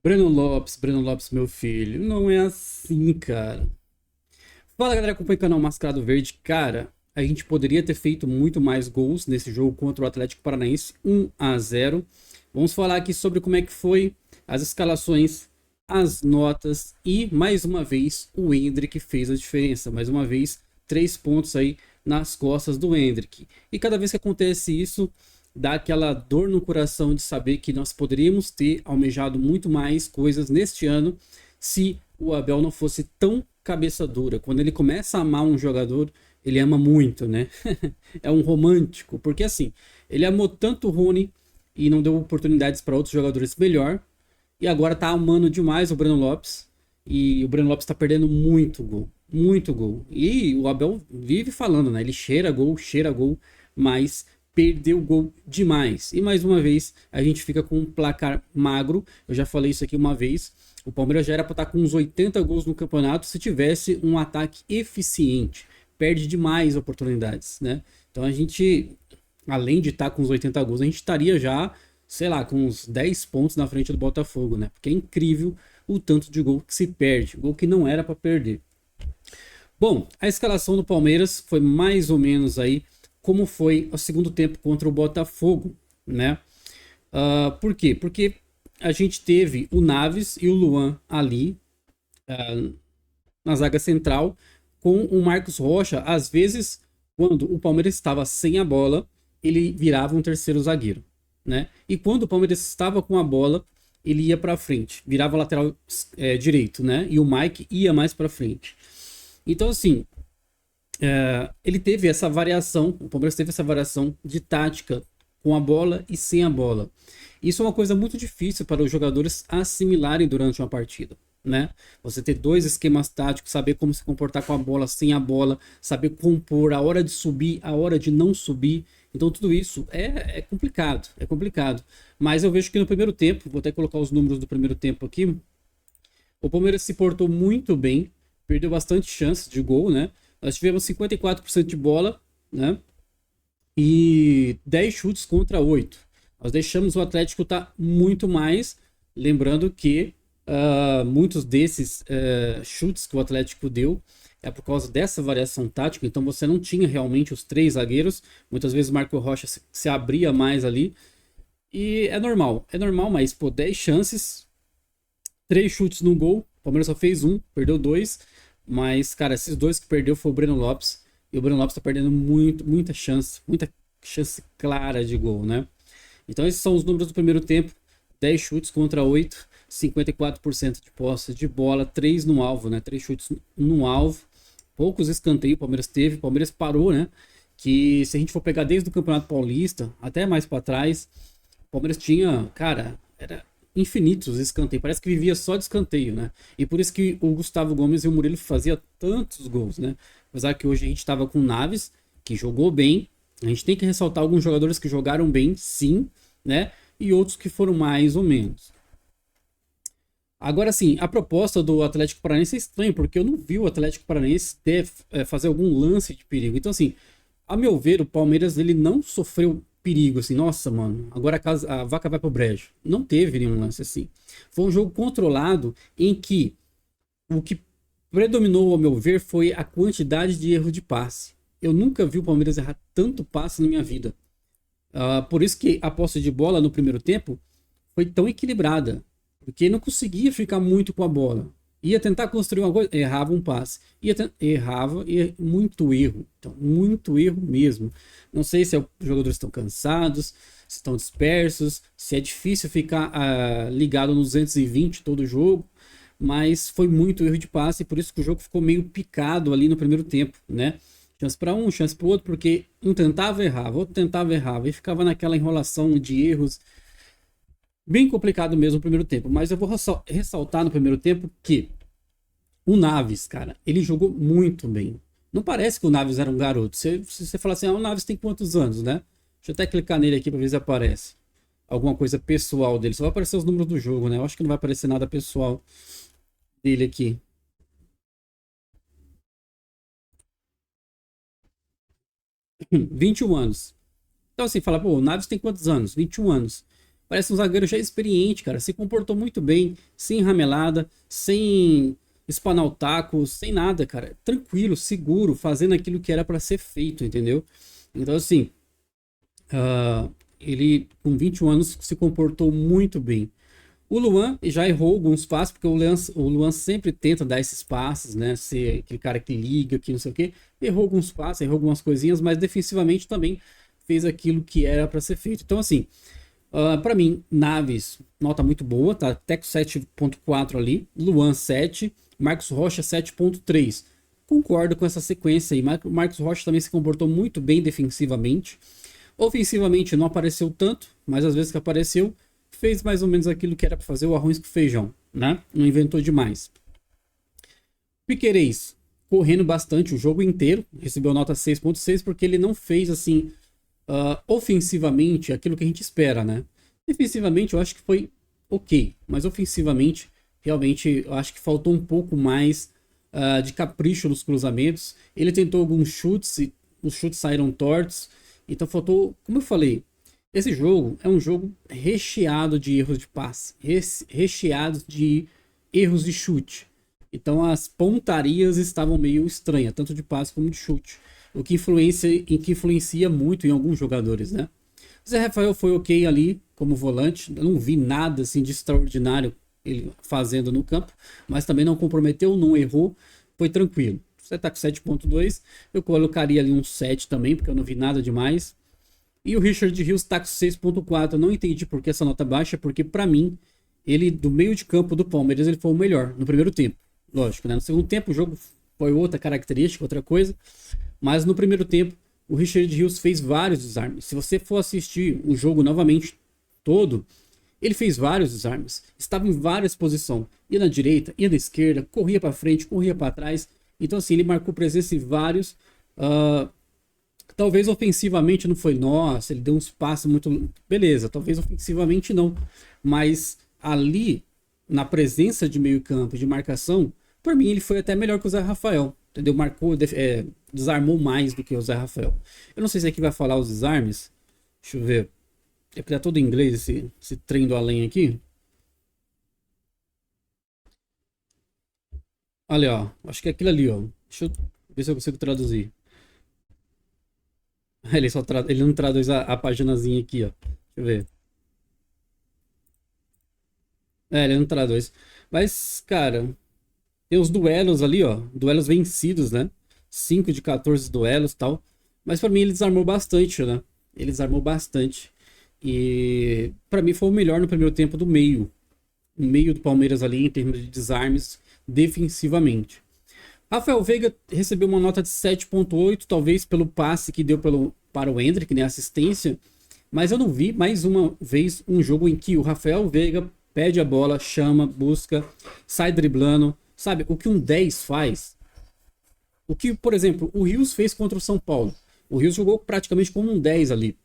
Breno Lopes, meu filho. Não é assim, cara. Fala, galera, acompanha o canal Mascarado Verde. Cara, a gente poderia ter feito muito mais gols nesse jogo contra o Atlético Paranaense, 1-0. Vamos falar aqui sobre como é que foi as escalações, as notas e, mais uma vez, o Endrick fez a diferença. Mais uma vez, 3 pontos aí nas costas do Endrick. E cada vez que acontece isso, dá aquela dor no coração de saber que nós poderíamos ter almejado muito mais coisas neste ano se o Abel não fosse tão cabeça dura. Quando ele começa a amar um jogador, ele ama muito, né? É um romântico, porque assim, ele amou tanto o Rony e não deu oportunidades para outros jogadores melhor, e agora tá amando demais o Breno Lopes, e o Breno Lopes tá perdendo muito gol, muito gol. E o Abel vive falando, né? Ele cheira gol, mas perdeu gol demais. E mais uma vez, a gente fica com um placar magro. Eu já falei isso aqui uma vez. O Palmeiras já era para estar com uns 80 gols no campeonato se tivesse um ataque eficiente. Perde demais oportunidades, né? Então a gente, além de estar com uns 80 gols, a gente estaria já, sei lá, com uns 10 pontos na frente do Botafogo, né? Porque é incrível o tanto de gol que se perde, gol que não era para perder. Bom, a escalação do Palmeiras foi mais ou menos aí como foi o segundo tempo contra o Botafogo, né? Por quê? Porque a gente teve o Naves e o Luan ali na zaga central, com o Marcos Rocha. Às vezes, quando o Palmeiras estava sem a bola, ele virava um terceiro zagueiro, né? E quando o Palmeiras estava com a bola, ele ia para frente, virava lateral direito, né? E o Mike ia mais para frente. Então, assim, ele teve essa variação, o Palmeiras teve essa variação de tática com a bola e sem a bola. Isso é uma coisa muito difícil para os jogadores assimilarem durante uma partida, né? Você ter dois esquemas táticos, saber como se comportar com a bola, sem a bola, saber compor a hora de subir, a hora de não subir. Então tudo isso é complicado, é complicado. Mas eu vejo que no primeiro tempo, vou até colocar os números do primeiro tempo aqui, o Palmeiras se portou muito bem, perdeu bastante chances de gol, né? Nós tivemos 54% de bola, né? E 10 chutes contra 8. Nós deixamos o Atlético estar muito mais, lembrando que muitos desses chutes que o Atlético deu é por causa dessa variação tática, então você não tinha realmente os três zagueiros, muitas vezes o Marco Rocha se abria mais ali, e é normal, mas pô, 10 chances, 3 chutes no gol, o Palmeiras só fez um, perdeu dois, mas, cara, esses dois que perdeu foi o Breno Lopes, e o Breno Lopes tá perdendo muita chance clara de gol, né? Então esses são os números do primeiro tempo, 10 chutes contra 8, 54% de posse de bola, 3 no alvo, né? 3 chutes no alvo, poucos escanteios o Palmeiras teve, o Palmeiras parou, né? Que se a gente for pegar desde o Campeonato Paulista, até mais para trás, o Palmeiras tinha, cara, era infinitos escanteios. Parece que vivia só de escanteio, né? E por isso que o Gustavo Gomes e o Murilo fazia tantos gols, né? Apesar que hoje a gente estava com o Naves, que jogou bem. A gente tem que ressaltar alguns jogadores que jogaram bem, sim, né? E outros que foram mais ou menos. Agora sim, a proposta do Atlético Paranaense é estranha, porque eu não vi o Atlético Paranaense fazer algum lance de perigo. Então, assim, a meu ver, o Palmeiras ele não sofreu perigo, assim, nossa, mano, agora a vaca vai pro brejo. Não teve nenhum lance assim. Foi um jogo controlado em que o que predominou, ao meu ver, foi a quantidade de erro de passe. Eu nunca vi o Palmeiras errar tanto passe na minha vida. Por isso que a posse de bola no primeiro tempo foi tão equilibrada. Porque não conseguia ficar muito com a bola. Ia tentar construir uma coisa, errava um passe. Errava e muito erro. Então, muito erro mesmo. Não sei se os jogadores estão cansados, se estão dispersos, se é difícil ficar ligado no 220 todo jogo. Mas foi muito erro de passe, e por isso que o jogo ficou meio picado ali no primeiro tempo, né? Chance para um, chance para o outro, porque um tentava errava, outro tentava errava, e ficava naquela enrolação de erros. Bem complicado mesmo o primeiro tempo, mas eu vou ressaltar no primeiro tempo que o Naves, cara, ele jogou muito bem. Não parece que o Naves era um garoto. Se você falar assim, o Naves tem quantos anos, né? Deixa eu até clicar nele aqui para ver se aparece alguma coisa pessoal dele. Só vai aparecer os números do jogo, né? Eu acho que não vai aparecer nada pessoal dele aqui. 21 anos. Então, assim, fala, pô, o Naves tem quantos anos? 21 anos. Parece um zagueiro já experiente, cara. Se comportou muito bem, sem ramelada, sem espanar o taco, sem nada, cara. Tranquilo, seguro, fazendo aquilo que era para ser feito, entendeu? Então, assim, ele com 21 anos se comportou muito bem. O Luan já errou alguns passos, porque o Luan sempre tenta dar esses passes, né? Ser aquele cara que liga, que não sei o quê. Errou alguns passes, errou algumas coisinhas, mas defensivamente também fez aquilo que era para ser feito. Então, assim, para mim, Naves, nota muito boa, tá? Teco 7.4 ali, Luan 7, Marcos Rocha 7.3. Concordo com essa sequência aí. Marcos Rocha também se comportou muito bem defensivamente. Ofensivamente não apareceu tanto, mas às vezes que apareceu, fez mais ou menos aquilo que era para fazer, o arroz com feijão, né? Não inventou demais. Piquerez, correndo bastante o jogo inteiro, recebeu nota 6.6 porque ele não fez assim ofensivamente aquilo que a gente espera, né? Defensivamente eu acho que foi ok, mas ofensivamente realmente eu acho que faltou um pouco mais de capricho nos cruzamentos. Ele tentou alguns chutes e os chutes saíram tortos, então faltou, como eu falei, esse jogo é um jogo recheado de erros de passe, recheado de erros de chute. Então as pontarias estavam meio estranhas, tanto de passe como de chute. O que influencia muito em alguns jogadores, né? O Zé Rafael foi ok ali como volante. Eu não vi nada assim de extraordinário ele fazendo no campo, mas também não comprometeu, não errou, foi tranquilo. Você tá com 7.2, eu colocaria ali um 7 também, porque eu não vi nada demais. E o Richard Rios tá com 6.4. Eu não entendi por que essa nota baixa, porque para mim, ele do meio de campo do Palmeiras, ele foi o melhor no primeiro tempo. Lógico, né? No segundo tempo o jogo foi outra característica, outra coisa. Mas no primeiro tempo, o Richard Rios fez vários desarmes. Se você for assistir o jogo novamente todo, ele fez vários desarmes. Estava em várias posições. Ia na direita, ia na esquerda, corria para frente, corria para trás. Então assim, ele marcou presença em vários. Talvez ofensivamente não foi, nossa, ele deu uns passos muito. Beleza, talvez ofensivamente não. Mas ali, na presença de meio-campo, de marcação, para mim ele foi até melhor que o Zé Rafael. Entendeu? Marcou, desarmou mais do que o Zé Rafael. Eu não sei se aqui vai falar os desarmes. Deixa eu ver. É porque tá todo em inglês esse trem do além aqui. Olha, ó. Acho que é aquilo ali, ó. Deixa eu ver se eu consigo traduzir. Ele não traduz a paginazinha aqui, ó. Deixa eu ver. Ele não traduz. Mas, cara, tem os duelos ali, ó. Duelos vencidos, né? 5 de 14 duelos e tal. Mas pra mim ele desarmou bastante, né? Ele desarmou bastante. E pra mim foi o melhor no primeiro tempo do meio. O meio do Palmeiras ali em termos de desarmes defensivamente. Rafael Veiga recebeu uma nota de 7.8, talvez pelo passe que deu para o Endrick, né, assistência. Mas eu não vi mais uma vez um jogo em que o Rafael Veiga pede a bola, chama, busca, sai driblando. Sabe, o que um 10 faz. O que, por exemplo, o Rios fez contra o São Paulo. O Rios jogou praticamente como um 10 ali.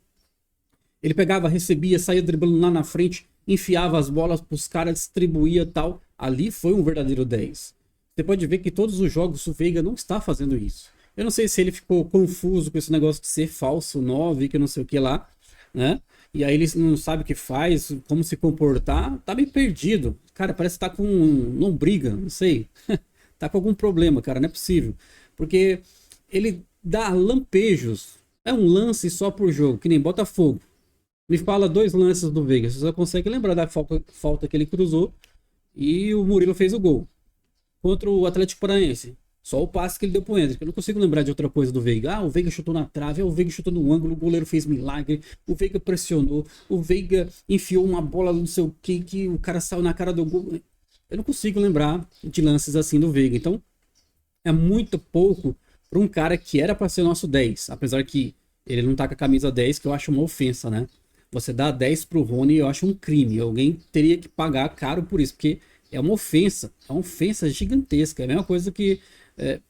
Ele pegava, recebia, saía driblando lá na frente, enfiava as bolas para os caras, distribuía tal. Ali foi um verdadeiro 10. Você pode ver que todos os jogos o Veiga não está fazendo isso. Eu não sei se ele ficou confuso com esse negócio de ser falso 9, que não sei o que lá, né? E aí ele não sabe o que faz, como se comportar, tá meio perdido. Cara, parece que tá com lombriga, não sei. Tá com algum problema, cara, não é possível. Porque ele dá lampejos. É um lance só por jogo, que nem Botafogo. Me fala dois lances do Veiga. Você só consegue lembrar da falta que ele cruzou e o Murilo fez o gol. Contra o Atlético Paranaense. Só o passe que ele deu pro Endrick. Eu não consigo lembrar de outra coisa do Veiga. O Veiga chutou na trave, o Veiga chutou no ângulo, o goleiro fez milagre, o Veiga pressionou, o Veiga enfiou uma bola não sei o que o cara saiu na cara do gol. Eu não consigo lembrar de lances assim do Veiga. Então, é muito pouco para um cara que era para ser nosso 10. Apesar que ele não tá com a camisa 10, que eu acho uma ofensa, né? Você dá 10 pro Rony, eu acho um crime. Alguém teria que pagar caro por isso, porque é uma ofensa gigantesca. É a mesma coisa que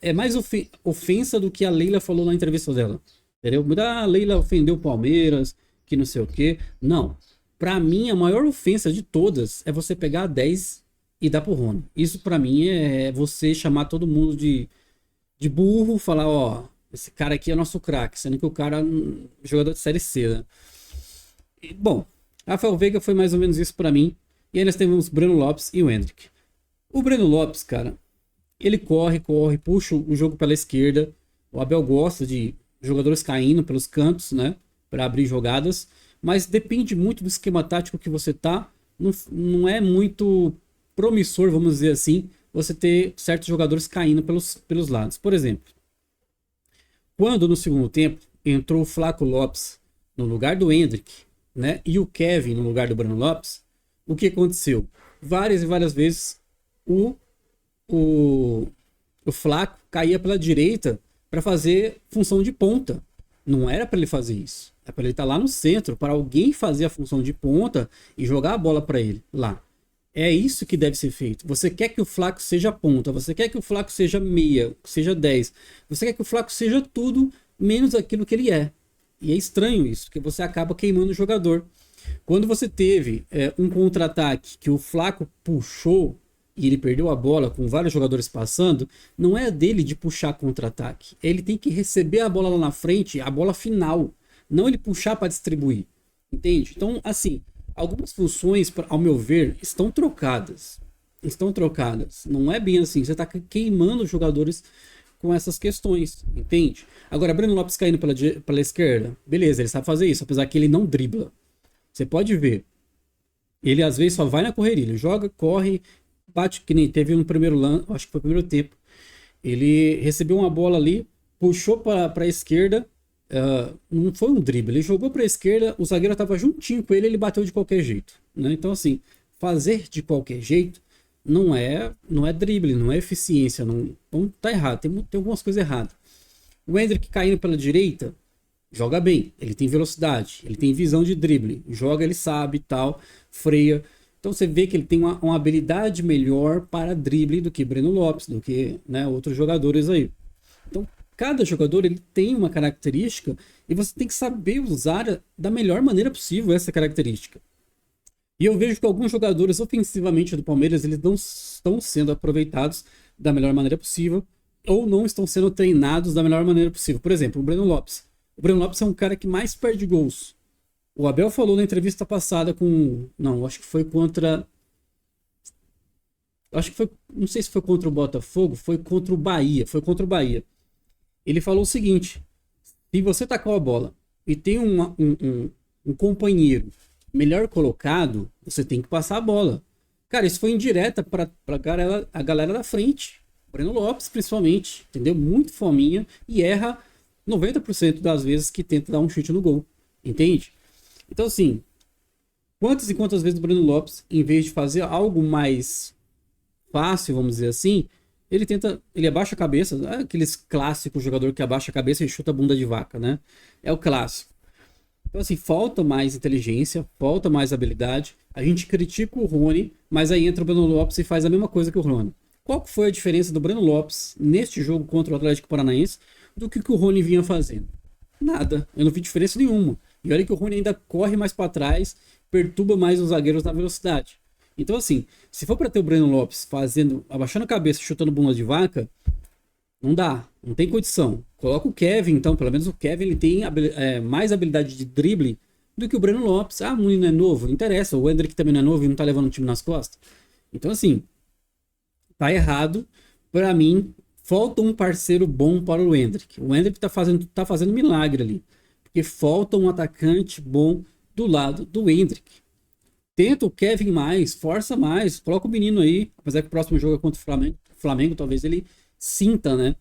é mais ofensa do que a Leila falou na entrevista dela. Entendeu? A Leila ofendeu o Palmeiras, que não sei o quê. Não. Pra mim, a maior ofensa de todas é você pegar a 10 e dar pro Rony. Isso pra mim é você chamar todo mundo de burro, falar, ó, esse cara aqui é nosso craque, sendo que o cara é um jogador de série C, né? Bom, Rafael Veiga foi mais ou menos isso pra mim. E aí nós temos Breno Lopes e o Endrick. O Breno Lopes, cara, ele corre, puxa o jogo pela esquerda. O Abel gosta de jogadores caindo pelos cantos, né? Para abrir jogadas. Mas depende muito do esquema tático que você tá. Não é muito promissor, vamos dizer assim, você ter certos jogadores caindo pelos lados. Por exemplo, quando no segundo tempo entrou o Flaco Lopes no lugar do Endrick, né? E o Kevin no lugar do Breno Lopes, o que aconteceu? Várias e várias vezes o, o, o Flaco caía pela direita para fazer função de ponta. Não era para ele fazer isso. É para ele estar lá no centro, para alguém fazer a função de ponta e jogar a bola para ele lá. É isso que deve ser feito. Você quer que o Flaco seja ponta, você quer que o Flaco seja meia, seja 10. Você quer que o Flaco seja tudo menos aquilo que ele é. E é estranho isso, porque você acaba queimando o jogador. Quando você teve um contra-ataque que o Flaco puxou e ele perdeu a bola com vários jogadores passando, não é dele de puxar contra-ataque. Ele tem que receber a bola lá na frente, a bola final, não ele puxar para distribuir. Entende? Então, assim, algumas funções, ao meu ver, estão trocadas. Estão trocadas. Não é bem assim. Você está queimando os jogadores com essas questões, entende? Agora, Breno Lopes caindo pela esquerda, beleza, ele sabe fazer isso, apesar que ele não dribla. Você pode ver. Ele às vezes só vai na correria. Ele joga, corre, bate, que nem teve no primeiro lance, acho que foi o primeiro tempo. Ele recebeu uma bola ali, puxou para a esquerda. Não foi um drible, ele jogou para a esquerda, o zagueiro estava juntinho com ele, ele bateu de qualquer jeito, né? Então assim, fazer de qualquer jeito não é drible, não é eficiência, não, então tá errado, tem algumas coisas erradas. O Endrick caindo pela direita joga bem, ele tem velocidade, ele tem visão de drible, joga, ele sabe, tal, freia. Então você vê que ele tem uma habilidade melhor para drible do que Breno Lopes, do que, né, outros jogadores aí. Então cada jogador ele tem uma característica e você tem que saber usar da melhor maneira possível essa característica. E eu vejo que alguns jogadores ofensivamente do Palmeiras eles não estão sendo aproveitados da melhor maneira possível ou não estão sendo treinados da melhor maneira possível. Por exemplo, o Breno Lopes. O Breno Lopes é um cara que mais perde gols. O Abel falou na entrevista passada com... Não, acho que foi contra... Acho que foi... Não sei se foi contra o Botafogo, foi contra o Bahia. Foi contra o Bahia. Ele falou o seguinte: se você tacar a bola e tem um companheiro melhor colocado, você tem que passar a bola. Cara, isso foi indireta para a galera da frente. Breno Lopes, principalmente, entendeu? Muito fominha e erra 90% das vezes que tenta dar um chute no gol. Entende? Então, assim, quantas e quantas vezes o Breno Lopes, em vez de fazer algo mais fácil, vamos dizer assim, ele abaixa a cabeça, é aqueles clássicos jogador que abaixa a cabeça e chuta a bunda de vaca, né? É o clássico. Então, assim, falta mais inteligência, falta mais habilidade. A gente critica o Rony, mas aí entra o Breno Lopes e faz a mesma coisa que o Rony. Qual que foi a diferença do Breno Lopes neste jogo contra o Atlético Paranaense do que o Rony vinha fazendo? Nada. Eu não vi diferença nenhuma. E olha que o Rony ainda corre mais para trás, perturba mais os zagueiros na velocidade. Então, assim, se for para ter o Breno Lopes abaixando a cabeça, chutando bunda de vaca, não dá, não tem condição. Coloca o Kevin, então, pelo menos o Kevin ele tem mais habilidade de drible do que o Breno Lopes. Ah, o menino é novo, não interessa. O Endrick também não é novo e não tá levando o time nas costas. Então, assim, tá errado. Para mim, falta um parceiro bom para o Endrick. O Endrick tá fazendo milagre ali. Porque falta um atacante bom do lado do Endrick. Tenta o Kevin mais, força mais, coloca o menino aí. Apesar que o próximo jogo é contra o Flamengo talvez ele sinta, né?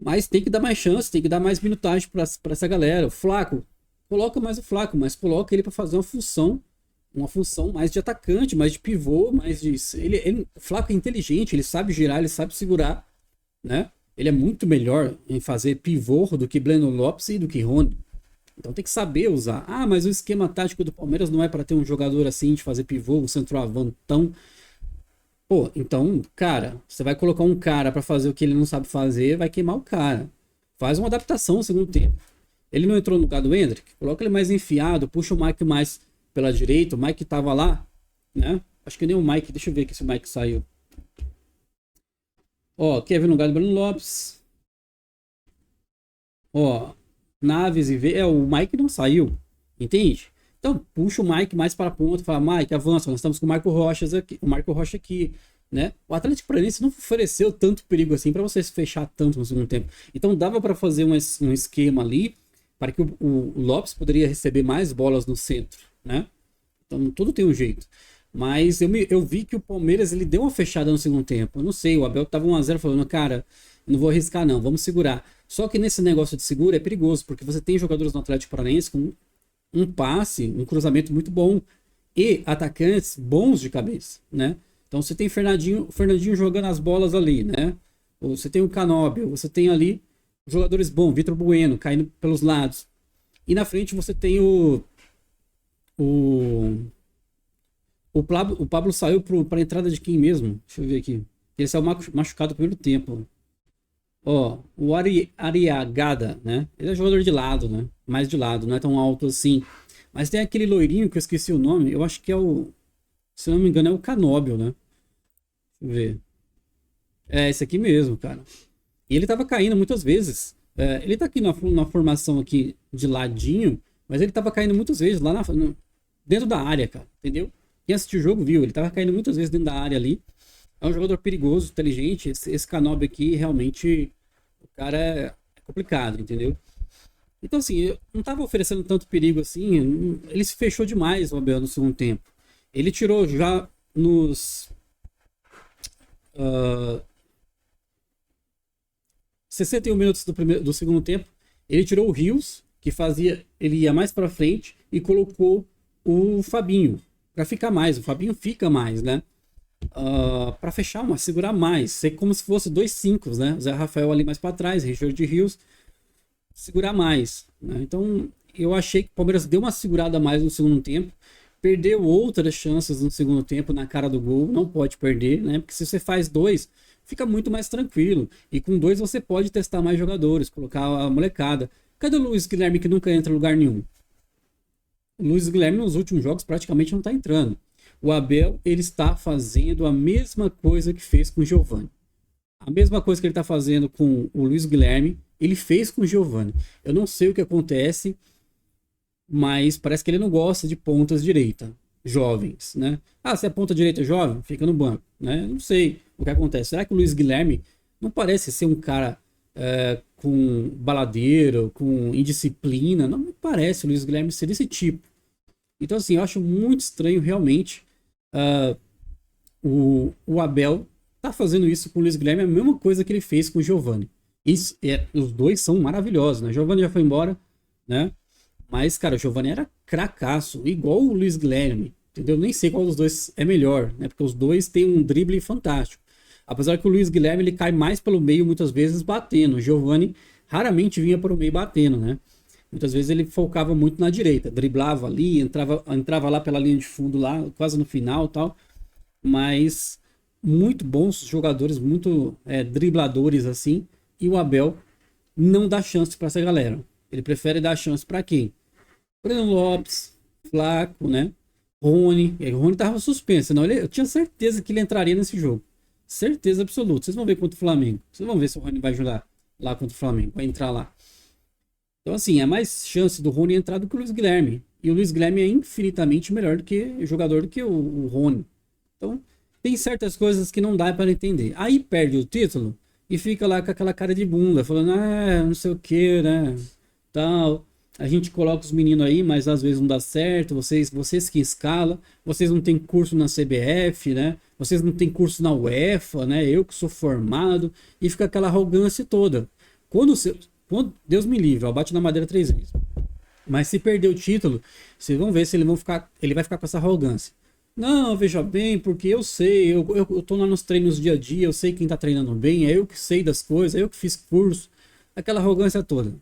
Mas tem que dar mais chance, tem que dar mais minutagem para essa galera. O Flaco, coloca mais o Flaco, mas coloca ele para fazer uma função mais de atacante, mais de pivô, mais de... O Flaco é inteligente, ele sabe girar, ele sabe segurar, né? Ele é muito melhor em fazer pivô do que Breno Lopes e do que Rony. Então tem que saber usar. Ah, mas o esquema tático do Palmeiras não é para ter um jogador assim de fazer pivô, um centroavantão. Pô, então, cara, você vai colocar um cara para fazer o que ele não sabe fazer, vai queimar o cara. Faz uma adaptação no segundo tempo. Ele não entrou no lugar do Endrick? Coloca ele mais enfiado, puxa o Mike mais pela direita, o Mike tava lá, né? Acho que nem o Mike, deixa eu ver aqui se o Mike saiu. Ó, Kevin no lugar do Bruno Lopes. Ó, Naves e V. O Mike não saiu, entende? Então, puxa o Mike mais para a ponta, fala, Mike, avança, nós estamos com o Marco Rocha aqui, né? O Atlético Paranaense não ofereceu tanto perigo assim para você se fechar tanto no segundo tempo. Então, dava para fazer um esquema ali para que o Lopes poderia receber mais bolas no centro, né? Então, tudo tem um jeito. Mas eu vi que o Palmeiras ele deu uma fechada no segundo tempo. Eu não sei, o Abel tava 1-0 falando, cara, não vou arriscar não, vamos segurar. Só que nesse negócio de seguro é perigoso, porque você tem jogadores no Atlético Paranaense com um passe, um cruzamento muito bom e atacantes bons de cabeça, né? Então você tem o Fernandinho jogando as bolas ali, né? Ou você tem o Canóbio, você tem ali jogadores bons, Vitor Bueno caindo pelos lados. E na frente você tem o o Pablo saiu para a entrada de quem mesmo? Deixa eu ver aqui. Ele saiu machucado no primeiro tempo. Ó, o Ariagada, né? Ele é jogador de lado, né? Mais de lado, não é tão alto assim. Mas tem aquele loirinho que eu esqueci o nome. Eu acho que é o. Se eu não me engano, é o Canóbio, né? Deixa eu ver. É esse aqui mesmo, cara. E ele tava caindo muitas vezes. Ele tá aqui na formação aqui de ladinho, mas ele tava caindo muitas vezes lá dentro da área, cara. Entendeu? Quem assistiu o jogo viu, ele tava caindo muitas vezes dentro da área ali. É um jogador perigoso, inteligente. Esse Canóbio aqui, realmente, o cara é complicado, entendeu? Então, assim, eu não tava oferecendo tanto perigo assim. Ele se fechou demais, o Abel, no segundo tempo. Ele tirou já nos 61 minutos do segundo tempo. Ele tirou o Rios, que fazia. Ele ia mais para frente, e colocou o Fabinho para ficar mais. O Fabinho fica mais, né? Para fechar segurar mais, ser como se fosse 2 5, né? O Zé Rafael ali mais para trás, Richard Rios, segurar mais, né? Então eu achei que o Palmeiras deu uma segurada a mais no segundo tempo, perdeu outras chances no segundo tempo na cara do gol, não pode perder, né? Porque se você faz 2, fica muito mais tranquilo, e com 2 você pode testar mais jogadores, colocar a molecada. Cadê o Luiz Guilherme que nunca entra em lugar nenhum? O Luiz Guilherme nos últimos jogos praticamente não está entrando. O Abel, ele está fazendo a mesma coisa que fez com o Giovani. A mesma coisa que ele está fazendo com o Luiz Guilherme, ele fez com o Giovani. Eu não sei o que acontece, mas parece que ele não gosta de pontas direita, jovens, né? Se é ponta direita jovem, fica no banco, né? Não sei o que acontece. Será que o Luiz Guilherme não parece ser um cara com baladeiro, com indisciplina? Não me parece o Luiz Guilherme ser desse tipo. Então, assim, eu acho muito estranho realmente o Abel tá fazendo isso com o Luiz Guilherme, a mesma coisa que ele fez com o Giovani. Os dois são maravilhosos, né? O Giovani já foi embora, né? Mas, cara, o Giovani era cracaço, igual o Luiz Guilherme, entendeu? Nem sei qual dos dois é melhor, né? Porque os dois têm um drible fantástico. Apesar que o Luiz Guilherme ele cai mais pelo meio, muitas vezes batendo. O Giovani raramente vinha para o meio batendo, né? Muitas vezes ele focava muito na direita, driblava ali, entrava lá pela linha de fundo, lá quase no final e tal. Mas muito bons jogadores, muito dribladores assim. E o Abel não dá chance para essa galera. Ele prefere dar chance para quem? Breno Lopes, Flaco, né? Rony. O Rony tava suspenso, senão eu tinha certeza que ele entraria nesse jogo. Certeza absoluta. Vocês vão ver contra o Flamengo. Vocês vão ver se o Rony vai ajudar lá contra o Flamengo, vai entrar lá. Então, assim, é mais chance do Rony entrar do que o Luiz Guilherme. E o Luiz Guilherme é infinitamente melhor do que jogador do que o Rony. Então, tem certas coisas que não dá para entender. Aí perde o título e fica lá com aquela cara de bunda, falando, não sei o que, né? Tal. A gente coloca os meninos aí, mas às vezes não dá certo. Vocês que escalam, vocês não tem curso na CBF, né? Vocês não tem curso na UEFA, né? Eu que sou formado. E fica aquela arrogância toda. Quando Deus me livre, ó, bate na madeira 3 vezes. Mas se perder o título, vocês vão ver se ele vai ficar com essa arrogância. Não, veja bem, porque eu sei, eu tô lá nos treinos dia a dia, eu sei quem tá treinando bem, é eu que sei das coisas, é eu que fiz curso. Aquela arrogância toda.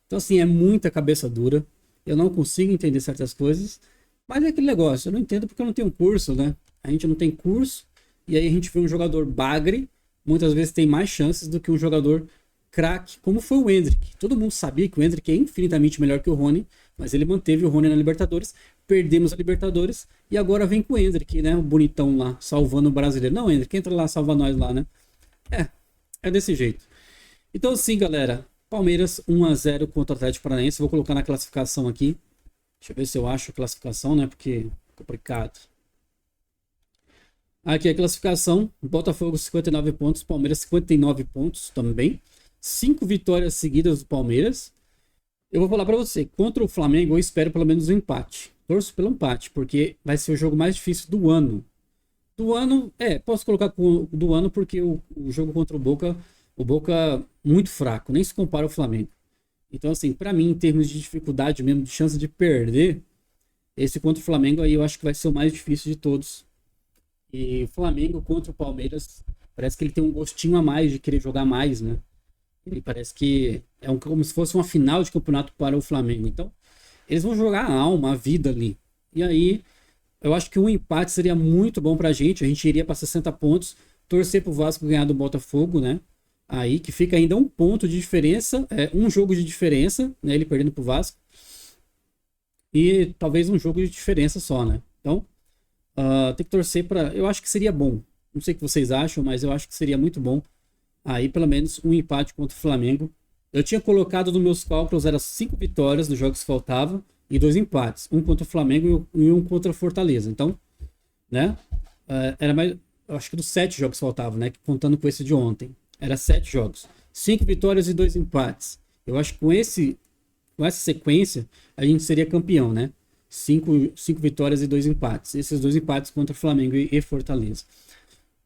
Então, assim, é muita cabeça dura. Eu não consigo entender certas coisas. Mas é aquele negócio, eu não entendo porque eu não tenho curso, né? A gente não tem curso. E aí a gente vê um jogador bagre, muitas vezes tem mais chances do que um jogador craque, como foi o Endrick. Todo mundo sabia que o Endrick é infinitamente melhor que o Rony, mas ele manteve o Rony na Libertadores. Perdemos a Libertadores e agora vem com o Endrick, né? O bonitão lá, salvando o brasileiro. Não, Endrick, entra lá, salva nós lá, né? É desse jeito. Então, sim, galera. Palmeiras 1-0 contra o Atlético Paranaense. Vou colocar na classificação aqui. Deixa eu ver se eu acho a classificação, né? Porque é complicado. Aqui é a classificação. Botafogo 59 pontos, Palmeiras 59 pontos também. 5 vitórias seguidas do Palmeiras. Eu vou falar pra você, contra o Flamengo eu espero pelo menos um empate. Torço pelo empate, porque vai ser o jogo mais difícil do ano. Do ano, posso colocar do ano porque o jogo contra o Boca muito fraco, nem se compara ao Flamengo. Então assim, pra mim, em termos de dificuldade mesmo, de chance de perder, esse contra o Flamengo aí eu acho que vai ser o mais difícil de todos. E o Flamengo contra o Palmeiras, parece que ele tem um gostinho a mais de querer jogar mais, né? Ele parece que é como se fosse uma final de campeonato para o Flamengo. Então, eles vão jogar a alma, a vida ali. E aí, eu acho que um empate seria muito bom pra gente. A gente iria para 60 pontos, torcer pro Vasco ganhar do Botafogo, né? Aí, que fica ainda um ponto de diferença, um jogo de diferença, né? Ele perdendo pro Vasco. E talvez um jogo de diferença só, né? Então, tem que torcer para. Eu acho que seria bom. Não sei o que vocês acham, mas eu acho que seria muito bom. Aí, pelo menos, um empate contra o Flamengo. Eu tinha colocado nos meus cálculos, eram 5 vitórias dos jogos que faltavam e 2 empates. Um contra o Flamengo e um contra o Fortaleza. Então, né? Era mais. Eu acho que dos 7 jogos que faltavam, né? Contando com esse de ontem. Era 7 jogos. 5 vitórias e 2 empates. Eu acho que com essa sequência, a gente seria campeão, né? 5 vitórias e 2 empates. Esses 2 empates contra Flamengo e Fortaleza.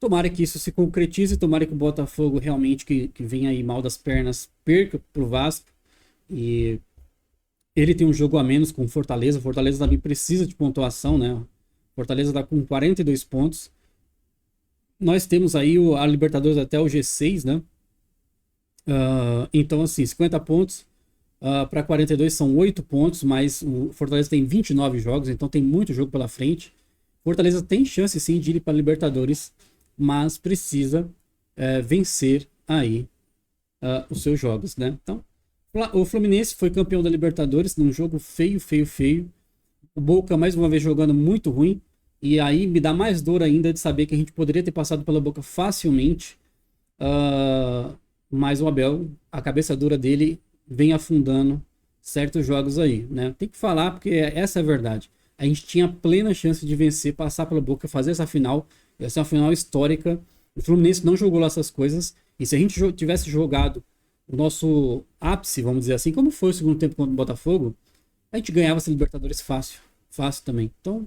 Tomara que isso se concretize, tomara que o Botafogo realmente, que vem aí mal das pernas, perca pro Vasco. E ele tem um jogo a menos com o Fortaleza. O Fortaleza também precisa de pontuação, né? O Fortaleza está com 42 pontos. Nós temos aí a Libertadores até o G6, né? Então, assim, 50 pontos para 42 são 8 pontos, mas o Fortaleza tem 29 jogos, então tem muito jogo pela frente. Fortaleza tem chance, sim, de ir para a Libertadores, mas precisa vencer aí os seus jogos, né? Então, o Fluminense foi campeão da Libertadores num jogo feio. O Boca, mais uma vez, jogando muito ruim. E aí me dá mais dor ainda de saber que a gente poderia ter passado pela Boca facilmente. Mas o Abel, a cabeça dura dele, vem afundando certos jogos aí, né? Tem que falar, porque essa é a verdade. A gente tinha plena chance de vencer, passar pela Boca, fazer essa final. Essa é uma final histórica. O Fluminense não jogou lá essas coisas. E se a gente tivesse jogado o nosso ápice, vamos dizer assim, como foi o segundo tempo contra o Botafogo, a gente ganhava essa Libertadores fácil. Fácil também. Então,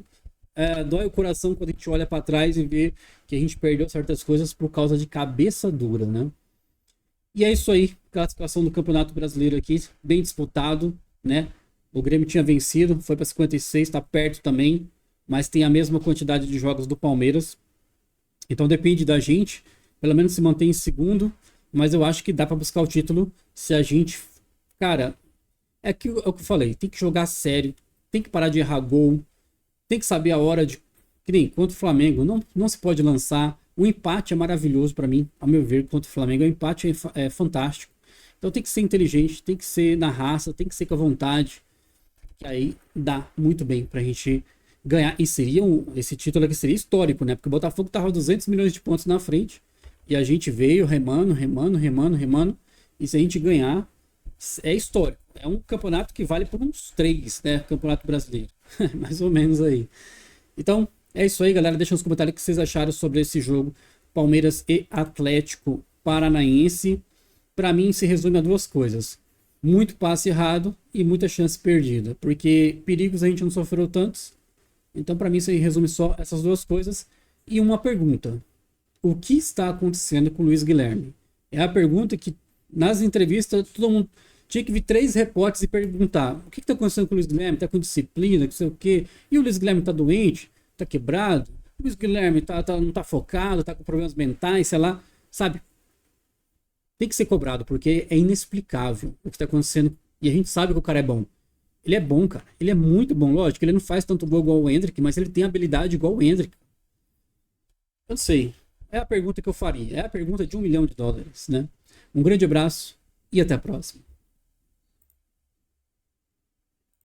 dói o coração quando a gente olha para trás e vê que a gente perdeu certas coisas por causa de cabeça dura, né? E é isso aí. Classificação do Campeonato Brasileiro aqui, bem disputado, né? O Grêmio tinha vencido, foi para 56, está perto também, mas tem a mesma quantidade de jogos do Palmeiras. Então depende da gente, pelo menos se manter em segundo, mas eu acho que dá para buscar o título se a gente... Cara, é o que eu falei, tem que jogar sério, tem que parar de errar gol, tem que saber a hora de... Que nem contra o Flamengo, não se pode lançar. O empate é maravilhoso para mim, ao meu ver, contra o Flamengo. O empate é fantástico. Então tem que ser inteligente, tem que ser na raça, tem que ser com a vontade. Que aí dá muito bem pra gente ganhar. E esse título aqui seria histórico, né? Porque o Botafogo tava 200 milhões de pontos na frente. E a gente veio remando. E se a gente ganhar, é histórico. É um campeonato que vale por uns 3, né? Campeonato brasileiro. Mais ou menos aí. Então, é isso aí, galera. Deixa nos comentários o que vocês acharam sobre esse jogo. Palmeiras e Atlético Paranaense. Pra mim, se resume a 2 coisas. Muito passe errado e muita chance perdida. Porque perigos a gente não sofreu tantos. Então, pra mim, isso aí resume só essas 2 coisas. E uma pergunta. O que está acontecendo com o Luiz Guilherme? É a pergunta que, nas entrevistas, todo mundo tinha que vir 3 repórteres e perguntar. O que está acontecendo com o Luiz Guilherme? Está com disciplina, não sei o quê. E o Luiz Guilherme está doente? Está quebrado? O Luiz Guilherme não está focado? Está com problemas mentais, sei lá. Sabe? Tem que ser cobrado, porque é inexplicável o que está acontecendo. E a gente sabe que o cara é bom. Ele é bom, cara. Ele é muito bom. Lógico, ele não faz tanto gol igual o Endrick, mas ele tem habilidade igual o Endrick. Eu não sei. É a pergunta que eu faria. É a pergunta de $1 milhão, né? Um grande abraço e até a próxima.